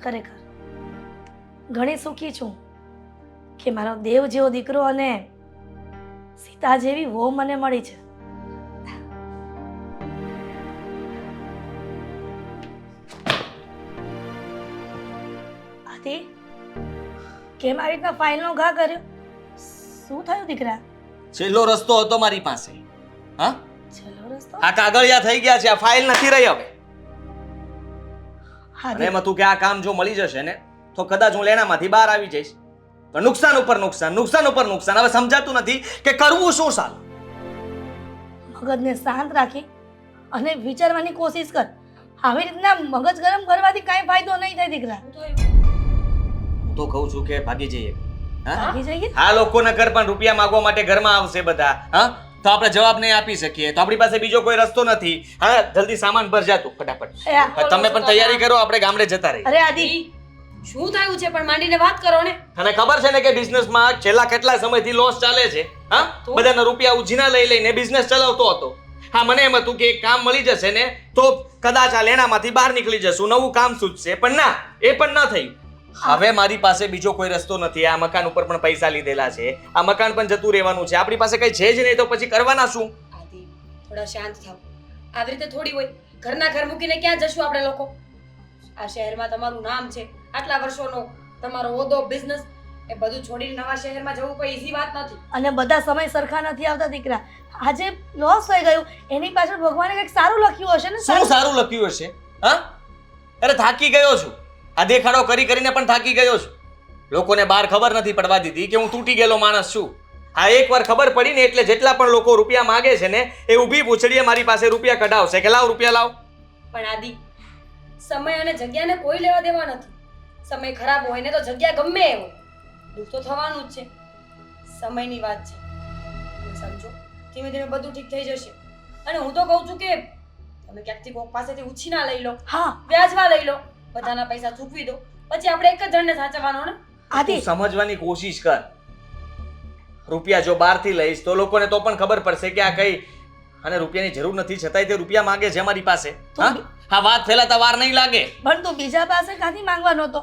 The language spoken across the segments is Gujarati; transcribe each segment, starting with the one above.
ખરેખર ઘણી સુખી છું કે મારો દેવ જેવો દીકરો અને સીતા જેવી વહુ મને મળી છે. આદિ, કેમ આવી રીતના ફાઇલનો ઘા કર્યો? શું થયું દીકરા? છેલ્લો રસ્તો હતો મારી પાસે. હા, ચલો રસ્તો. આ કાગળિયા થઈ ગયા છે, આ ફાઇલ નથી રહી હવે. અને આદિ, એમાં તું કે આ કામ જો મળી જશે ને તો કદાચ હું લેણામાંથી બહાર આવી જઈશ. પણ નુકસાન ઉપર નુકસાન, નુકસાન ઉપર નુકસાન. હવે સમજાતું નથી કે કરવું શું સાલું. મગજને શાંત રાખી અને વિચારવાની કોશિશ કર. આવી રીતના મગજ ગરમ કરવાથી કાંઈ ફાયદો નહીં થાય દીકરા. હું તો કહું છું કે ભાગી જઈએ. હા, ભાગી જઈએ? આ લોકોના ઘર પણ રૂપિયા માંગવા માટે ઘરમાં આવશે બધા. હા, તો આપણે જવાબ નહીં આપી શકીએ. તો આપણી પાસે બીજો કોઈ રસ્તો નથી. હા, જલ્દી સામાન ભર જા તું ફટાફટ. એ આ, તમે પણ તૈયારી કરો, આપણે ગામડે જતા રહીએ. અરે આદિ, શું થયું છે પણ માંડીને વાત કરો ને. તને ખબર છે ને કે બિઝનેસમાં છેલ્લા કેટલા સમયથી લોસ ચાલે છે? હા, બધાના રૂપિયા ઉછીના લઈ લઈને બિઝનેસ ચલાવતો હતો. હા, મને એમ હતું કે એક કામ મળી જશે ને તો કદાચ આ લેણામાંથી બહાર નીકળી જશું, નવું કામ સૂચશે. પણ ના, એ પણ ન થયું. હવે મારી પાસે બીજો કોઈ રસ્તો નથી. આ મકાન ઉપર પણ પૈસા લીધેલા છે, આ મકાન પણ જતું રહેવાનું છે. આપણી પાસે કઈ છે જ નહીં તો પછી કરવાના શું? આદિ, થોડા શાંત થાવ. આવી રીતે થોડી હોય. ઘરના ઘર મૂકીને ક્યાં જશું આપણે લોકો? આ શહેરમાં તમારું નામ છે, આટલા વર્ષોનો તમારો હોદ્દો, બિઝનેસ, એ બધું છોડીને નવા શહેરમાં જવું કોઈ ઈઝી વાત નથી. અને બધા સમય સરખા નથી આવતા દીકરા. આજે લોસ થઈ ગયું, એની પાછળ ભગવાને કંઈક સારું લખ્યું હશે ને. શું સારું લખ્યું હશે? હા, અરે થાકી ગયો છું. આ દેખાડો કરી કરીને પણ થાકી ગયો છું. લોકોને બહાર ખબર નથી પડવા દીધી કે હું તૂટી ગયેલો માણસ છું. હા, એકવાર ખબર પડી ને એટલે જેટલા પણ લોકો રૂપિયા માંગે છે ને એ ઊભી પૂછડીએ મારી પાસે રૂપિયા કઢાવશે કે લાવ રૂપિયા લાવ. પણ આદિ, સમય અને જગ્યાને કોઈ લેવા દેવા નથી. સમય ખરાબ હોય ને તો જગ્યા ગમે એ હોય, દુઃખ તો થવાનું જ છે. સમયની વાત છે. તમે સમજો, ધીમે ધીમે બધું ઠીક થઈ જશે. અને હું તો કહું છું કે તમે ક્યાંકથી કોક પાસેથી ઉછીના લઈ લો, હા વ્યાજમાં લઈ લો, બધાના પૈસા ચૂકવી દો, પછી આપણે એક જ જણને સાચવવાનો ને. આદિ, તું સમજવાની કોશિશ કર. રૂપિયા જો બહારથી લઈશ તો લોકોને તો પણ ખબર પડશે કે આ કઈ અને રૂપિયાની જરૂર નથી છતાંય તે રૂપિયા માંગે છે મારી પાસે. હા, આ વાત ફેલાતા વાર નહીં લાગે. પણ તું બીજા પાસે ક્યાંથી માંગવાનો હતો?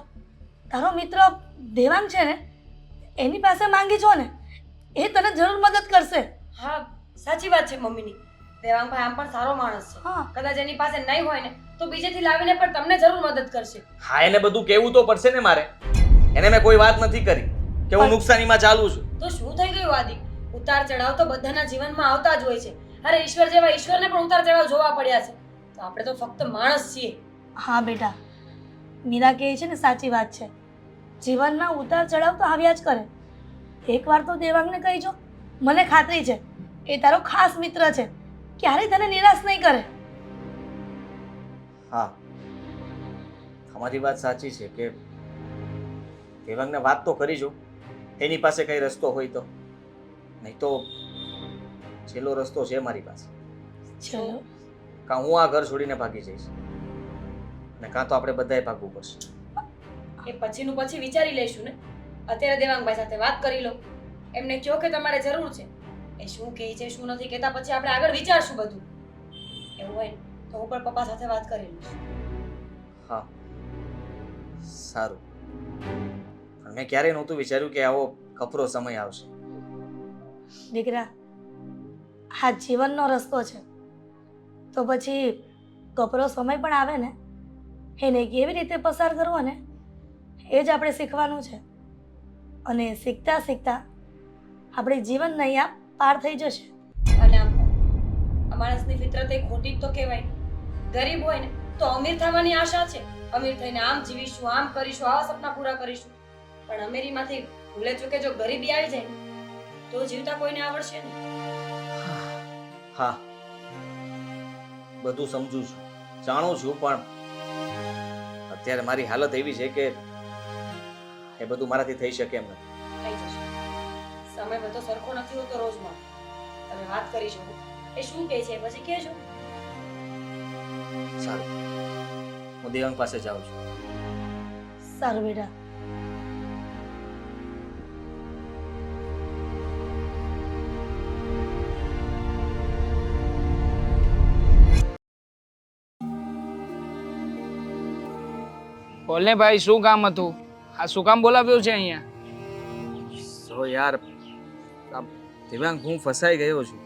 તારો મિત્ર દેવાંગ છે ને, એની પાસે માંગી છો ને, એ તને જરૂર મદદ કરશે. હા, સાચી વાત છે મમ્મીની. દેવાંગભાઈ આમ પણ સારો માણસ છે. હા, કદાચ એની પાસે નહીં હોય ને તો બીજેથી લાવીને પણ તમને જરૂર મદદ કરશે. હા, એને બધું કહેવું તો પડશે ને મારે. એને મેં કોઈ વાત નથી કરી કે હું નુકસાનીમાં ચાલુ છું. તો શું થઈ ગયું આદિ? ઉતાર ચઢાવ તો બધાના જીવનમાં આવતા જ હોય છે. અરે ઈશ્વર જેવા ઈશ્વરને પણ ઉતાર ચઢાવ જોવા પડ્યા છે. તો આપણે તો ફક્ત માણસ છીએ. હા બેટા, મીરા કહે છે ને સાચી વાત છે. જીવનમાં ઉતાર ચઢાવ તો આવ્યા જ કરે. એકવાર તો દેવાંગને કહીજો, મને ખાતરી છે એ તારો ખાસ મિત્ર છે, ક્યારેય તને નિરાશ નહીં કરે. હા, તમારી વાત સાચી છે કે દેવાંગને વાત તો કરી જો, એની પાસે કઈ રસ્તો હોય તો. નહીં તો છેલ્લો રસ્તો છે મારી પાસે. ચલો, કાં હું આ ઘર છોડીને ભાગી જઈશ અને કાં તો આપણે બધાએ ભાગવું પડશે. એ પછીનું પછી વિચારી લઈશું ને. અત્યારે દેવાંગભાઈ સાથે વાત કરી લો, એમને કહો કે તમારે જરૂર છે. એ શું કહે છે શું નથી કહેતા પછી આપણે આગળ વિચારશું બધું. એવું હોય ને તો હું પણ પપ્પા સાથે વાત કરી લઈશ. હા, સારું. પણ મેં ક્યારેય નહોતું વિચાર્યું કે આવો કપરો સમય આવશે. દીકરા, આ જીવનનો રસ્તો છે, તો પછી કપરો સમય પણ આવે ને, એને કેવી રીતે પસાર કરવો ને એ જ આપણે શીખવાનું છે. અને શીખતા શીખતા આપણે જીવન નૈયા પાર થઈ જશે. અને આમ પણ આ માણસની ફિતરત એ ખોટી જ તો કહેવાય. ગરીબ હોય ને તો અમીર થવાની આશા છે. અમીર થઈને આમ જીવીશું, આમ કરીશું, આવા સપના પૂરા કરીશું. પણ અમીરીમાંથી ભૂલે ચૂકે જો ગરીબી આવી જાય ને તો જીવતા કોઈને આવડશે ને. હા, બધું સમજુ છું, જાણું છું, પણ અત્યારે મારી હાલત એવી છે કે એ બધું મારાથી થઈ શકે એમ નથી. થઈ જશે. સમય બધો સરખો નથી હોતો રોજમાં. તમે વાત કરી શકો. એ શું કહે છે પછી કહેજો. સારું, હું દેવાંગ પાસે જાઉં છું. સારું બેટા. બોલને ભાઈ, શું કામ હતું? આ શું કામ બોલાવ્યો છે અહીંયા? સો યાર દિવ્યાંગ, હું ફસાઈ ગયો છું.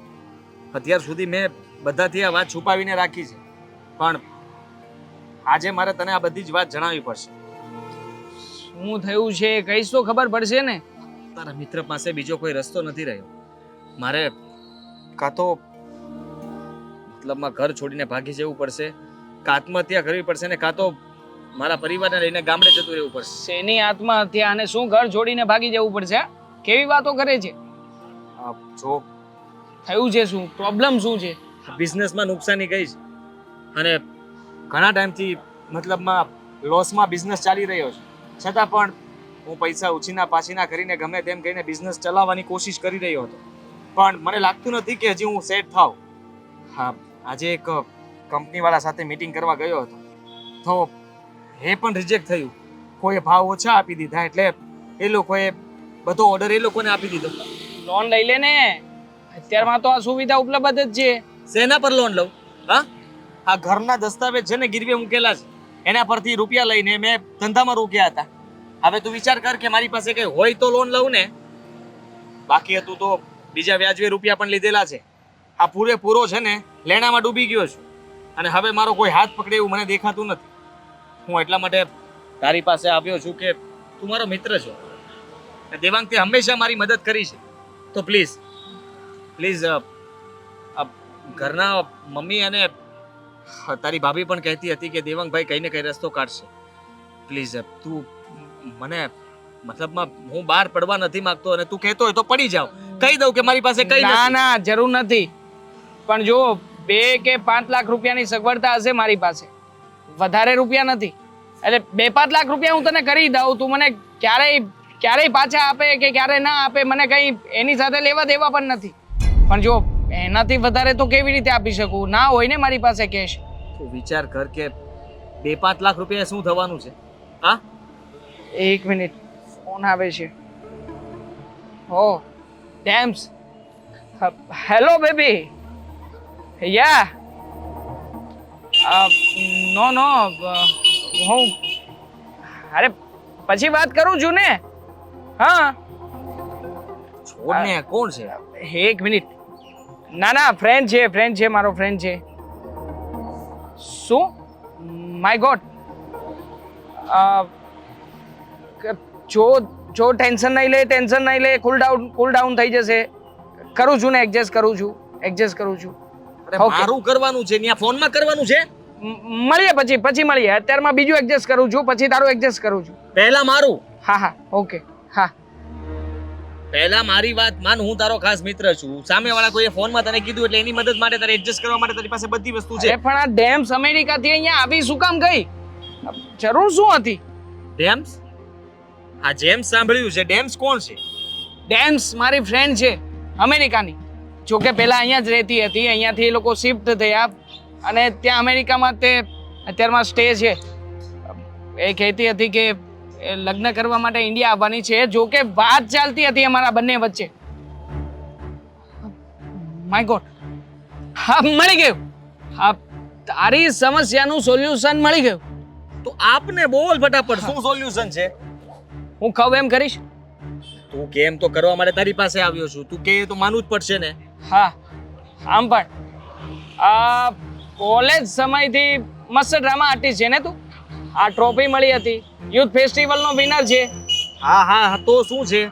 અત્યાર સુધી મેં બધાથી આ વાત છુપાવીને રાખી છે, પણ આજે મારે તને આ બધી જ વાત જણાવવી પડશે. શું થયું છે કઈશ તો ખબર પડશે ને. તારા મિત્ર પાસે બીજો કોઈ રસ્તો નથી રહ્યો. મારે કાં તો મતલબમાં ઘર છોડીને ભાગી જવું પડશે, કાં આત્મહત્યા કરવી પડશે ને કાં તો મારા પરિવારને લઈને ગામડે જતું રહેવું પડશે. શેની આત્મહત્યા અને શું ઘર છોડીને ભાગી જવું પડશે? કેવી વાતો કરે છે? જો થયું છે શું? પ્રોબ્લેમ શું છે? બિઝનેસમાં નુકસાની ગઈ છે અને ઘણા ટાઈમથી મતલબમાં લોસમાં બિઝનેસ ચાલી રહ્યો છે, છતાં પણ હું પૈસા ઉછીના પાછીના કરીને ગમે તેમ કહીને બિઝનેસ ચલાવવાની કોશિશ કરી રહ્યો હતો, પણ મને લાગતું નથી કે હજી હું સેટ થાવ. હા, આજે એક કંપનીવાળા સાથે મીટિંગ કરવા ગયો હતો તો એ પણ રિજેક્ટ થયું. કોઈએ ભાવ ઓછા આપી દીધા એટલે એ લોકોએ બધો ઓર્ડર એ લોકોને આપી દીધો. લોન લઈ લે ને, અત્યારમાં તો આ સુવિધા ઉપલબ્ધ જ છે. શેના પર લોન લઉં? હા, આ ઘરના દસ્તાવેજ છે ને ગીરવે મૂકેલા છે, એના પરથી રૂપિયા લઈને મેં ધંધામાં રોક્યા હતા. હવે તું વિચાર કર કે મારી પાસે કઈ હોય તો લોન લઉં ને, બાકી હતું તો બીજા વ્યાજવે રૂપિયા પણ લીધેલા છે. આ પૂરેપૂરો છે ને લેણામાં ડૂબી ગયો છું અને હવે મારો કોઈ હાથ પકડે એવું મને દેખાતું નથી. હું એટલા માટે તારી પાસે આવ્યો છું કે તું મારો મિત્ર છો. દેવાંગ, તે હંમેશા મારી મદદ કરી છે, તો પ્લીઝ ઘરના મમ્મી અને તારી ભાભી પણ કહેતી હતી કે દેવાંગભાઈ કઈ ને કઈ રસ્તો કાઢશે. પ્લીઝ તું મને મતલબમાં હું બહાર પડવા નથી માંગતો અને તું કહેતો હોય તો પડી જાવ, કહી દઉં કે મારી પાસે કઈ ના નથી. ના, જરૂર નથી. પણ જો 2 કે 5 લાખ રૂપિયાની સગવડતા હશે મારી પાસે, વધારે રૂપિયા નથી. એટલે 2-5 લાખ રૂપિયા હું તને કરી દઉં, તું મને ક્યારેય પાછા આપે કે ક્યારે ના આપે મને કઈ એની સાથે લેવા દેવા પણ નથી. પણ જો એનાથી વધારે તો કેવી રીતે આપી શકું? ના હોય ને મારી પાસે કેશ. તું વિચાર કર કે 2-5 લાખ રૂપિયા શું થવાનું છે? હા, 1 મિનિટ, ફોન આવે છે. ઓ ડેમ્સ, હેલો બેબી. યા નો હું અરે પછી વાત કરું છું ને. હા, છોડને કોણ છે? 1 મિનિટ. ના ફ્રેન્ડ છે મારો ફ્રેન્ડ છે. શું? My God. જો ટેન્શન નહીં લે, કુલ ડાઉન થઈ જશે. કરું છું ને, એડજસ્ટ કરું છું. અરે મારું કરવાનું છે, ત્યાં ફોનમાં કરવાનું છે. મળીએ પછી મળીએ. અત્યારમાં બીજું એડજસ્ટ કરું છું, પછી તારું એડજસ્ટ કરું છું. પહેલા મારું. હા ઓકે. હા, પહેલા મારી વાત માન, હું તારો ખાસ મિત્ર છું. સામેવાળા કોઈએ ફોનમાં તને કીધું એટલે એની મદદ માટે, તારે એડજસ્ટ કરવા માટે તારી પાસે બધી વસ્તુ છે. પણ આ ડેમ્સ અમેરિકાથી અહીંયા આવી શું કામ ગઈ? જરૂર શું હતી? ડેમ્સ? આ જેમ્સ સાંભળ્યું છે. ડેમ્સ કોણ છે? ડેમ્સ મારી ફ્રેન્ડ છે અમેરિકાની. જોકે પહેલા અહીંયા જ રહેતી હતી, અહીંયાથી એ લોકો શિફ્ટ થયા અને ત્યાં અમેરિકામાં તે અત્યારમાં સ્ટે છે. એ કહેતી હતી કે એ લગ્ન કરવા માટે ઇન્ડિયા આવવાની છે. જોકે વાત ચાલતી હતી અમારા બંને વચ્ચે. માય ગોડ, હા મળી ગયું. હા, તારી સમસ્યાનું સોલ્યુશન મળી ગયું. તો આપને બોલ ફટાફટ, શું સોલ્યુશન છે? હું કહું એમ કરીશ? તું કેમ તો કરવા માટે તારી પાસે આવ્યો છું, તું કે તો માનવું જ પડશે ને. હા, આમ પણ આ કોલેજ સમયથી મસ્ત ડ્રામા આર્ટિસ્ટ છે ને તું. આ ટ્રોફી મળી હતી, યુથ ફેસ્ટિવલનો વિનર છે. હા, તો શું છે?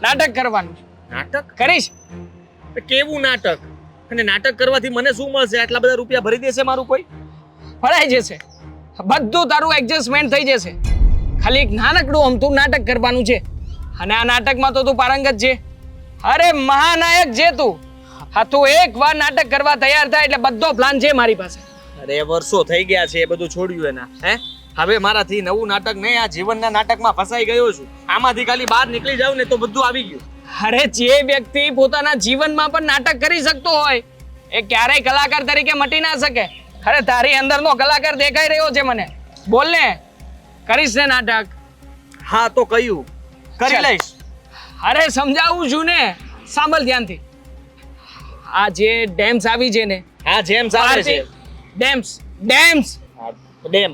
નાટક કરવાનું છે. નાટક કરીશ? કેવું નાટક? અને નાટક કરવાથી મને શું મળશે? આટલા બધા રૂપિયા ભરી દેશે મારું કોઈ? ભરાઈ જશે, બધું તારું એડજસ્ટમેન્ટ થઈ જશે. ખાલી એક નાનકડું અમથું નાટક કરવાનું છે અને આ નાટકમાં તો તું પારંગત છે. અરે મહાનાયક છે તું. હા, તું એકવાર નાટક કરવા તૈયાર થાય એટલે બધો પ્લાન છે મારી પાસે. અરે વર્ષો થઈ ગયા છે એ બધું છોડ્યું એના. હવે મારાથી નવું નાટક નહીં, આ જીવનના નાટકમાં ફસાઈ ગયો છું. આમાંથી ખાલી બહાર નીકળી જાવ ને તો બધું આવી ગયું. અરે જે વ્યક્તિ પોતાના જીવનમાં પણ નાટક કરી શકતો હોય એ ક્યારેય કલાકાર તરીકે મટી ના શકે. અરે તારી અંદરનો કલાકાર દેખાઈ રહ્યો છે મને. બોલ ને, કરીશ ને નાટક? હા, તો કયું કરી ચાલ. લઈશ. અરે સમજાવું છું ને, સાંભળ ધ્યાનથી. આ જે ડેમ્સ આવી છે ને, હા, જેમ્સ આવે છે. ડેમ્સ ડેમ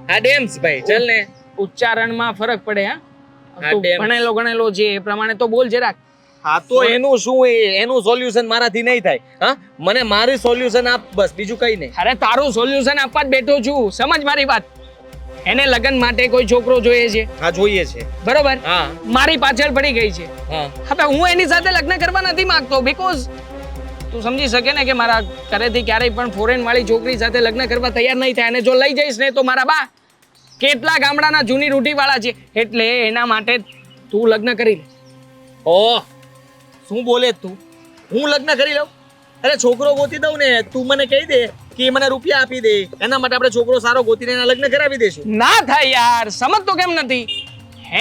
હા ડેમ્સ ભાઈ ચાલ ને. ઉચ્ચારણમાં ફરક પડે હા હા, તું damn. ભણેલો ગણેલો છે એ પ્રમાણે તો બોલ જરાક. હા તો એનું શું એનું સોલ્યુશન મારાથી નહીં થાય. હા મને મારી સોલ્યુશન આપ બસ, બીજું કઈ નહીં. અરે તારું સોલ્યુશન આપવા જ બેઠો છું, સમજ મારી વાત. એને લગ્ન માટે કોઈ છોકરો જોઈએ છે હા જોઈએ છે. બરોબર, હા મારી પાછળ પડી ગઈ છે. હા હવે હું એની સાથે લગ્ન કરવા નથી માંગતો, બીકોઝ તું સમજી શકે ને કે મારા ઘરેથી ક્યારેય પણ ફોરેન વાળી છોકરી સાથે લગ્ન કરવા તૈયાર નહીં થાય. અને જો લઈ જઈશ ને તો મારા બા કેટલા ગામડાના જૂની રૂઢી વાળા છે, એટલે એના માટે તું લગ્ન કરી લે. ઓહ શું બોલે તું? હું લગ્ન કરી લઉં? અરે છોકરો ગોતી દઉં ને, તું મને કહી દે કે મને રૂપિયા આપી દે, એના માટે આપણે છોકરો સારો ગોતીને એના લગ્ન કરાવી દઈશું. ના થાય યાર, સમજતો કેમ નથી?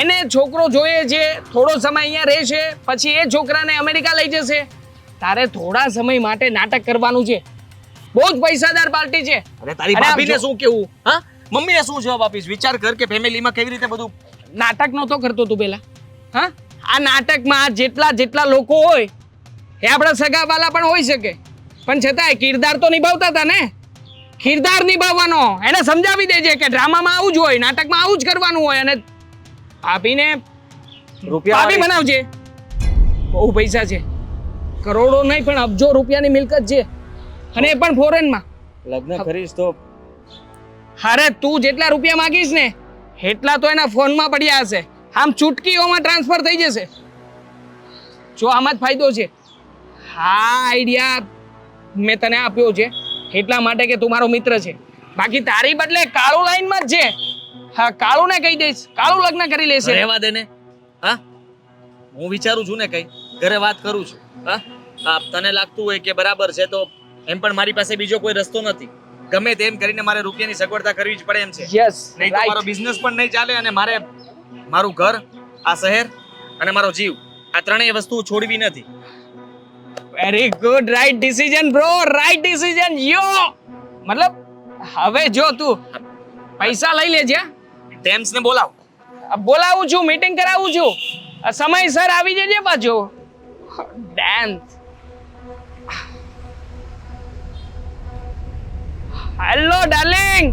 એને છોકરો જોઈએ છે, થોડો સમય અહીંયા રહેશે, પછી એ છોકરાને અમેરિકા લઈ જશે. તારે થોડા સમય માટે નાટક કરવાનું છે. બહુ જ પૈસાદાર પાર્ટી છે. અરે તારી અરે આમ ભાભીને જો- શું કેવું? હા મમ્મીને શું જવાબ આપીશ? વિચાર કર કે ફેમિલીમાં કેવી રીતે બધું. નાટક નહોતો કરતો તું પેલા? હા, આ નાટકમાં જેટલા લોકો હોય એ આપણા સગાવાલા પણ હોઈ શકે, પણ છતાંય કિરદાર તો નિભાવતા હતા ને. કિરદાર નિભાવવાનો એને સમજાવી દેજે કે ડ્રામામાં આવું જ હોય, નાટકમાં આવું જ કરવાનું હોય. અને ભાભીને રૂપિયા ભાભી બનાવજે. બહુ પૈસા છે, કરોડો નહીં પણ અબજો રૂપિયાની મિલકત છે, અને એ પણ ફોરેનમાં. લગ્ન કરીશ તો અરે તું જેટલા રૂપિયા માંગીશ ને એટલા તો એના ફોનમાં પડ્યા હશે, આમ ચૂટકીઓમાં ટ્રાન્સફર થઈ જશે. જો આમાં જ ફાયદો છે. હા આઈડિયા મેં તને આપ્યો છે એટલા માટે કે તું મારો મિત્ર છે, બાકી તારી બદલે કાળુ લાઈનમાં જ છે. હા કાળુને કહી દઈશ, કાળુ લગ્ન કરી લેશે. રહેવા દે ને. હા હું વિચારું છું ને કઈ ઘરે વાત કરું છું. હા હા તને લાગતું હોય કે બરાબર છે તો એમ પણ મારી પાસે બીજો કોઈ રસ્તો નથી. ગમે તેમ કરીને મારે રૂપિયાની સગવડતા કરવી જ પડે એમ છે. યસ નહીં તો મારો બિઝનેસ પણ નહીં ચાલે, અને મારે મારું ઘર, આ શહેર અને મારો જીવ, આ ત્રણેય વસ્તુ છોડવી નથી. Very good, right decision bro, right decision યો. મતલબ હવે જો તું પૈસા લઈ લેજે. ટેમ્સ ને બોલાવ. બોલાવું છું, મીટિંગ કરાવું છું, સમયસર આવી જજે પાછો. ડેન્સ. Hello darling.